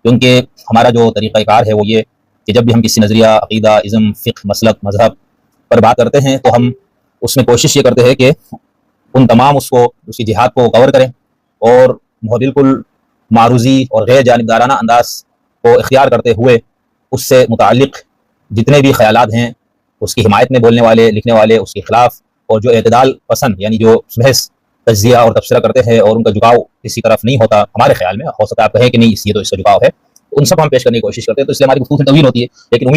क्योंकि हमारा जो तरीक़ाकार है वो ये कि जब भी हम किसी नज़रिया, अक़ीदा, इज़्म, फ़िक़्ह, मसलक, मज़हब पर बात करते हैं तो हम उसमें कोशिश ये करते हैं कि उन तमाम उसकी जिहाद को कवर करें और वो बिल्कुल मारूज़ी और गैर जानिबदाराना अंदाज़ को इख्तियार करते हुए उससे मुताल्लिक़ जितने भी ख़यालात हैं उसकी हिमायत में बोलने वाले, लिखने वाले, उसके खिलाफ, और जो एतदाल पसंद यानी जो बहस, तज्ज़िया और तबसरा करते हैं और उनका झुकाव किसी तरफ नहीं होता हमारे ख्याल में, हो सकता है आप कहें कि नहीं ये तो इसका झुकाव है, उन सब हम पेश करने की कोशिश करते हैं। तो इसलिए हमारी गुफ्तगू तवील होती है, लेकिन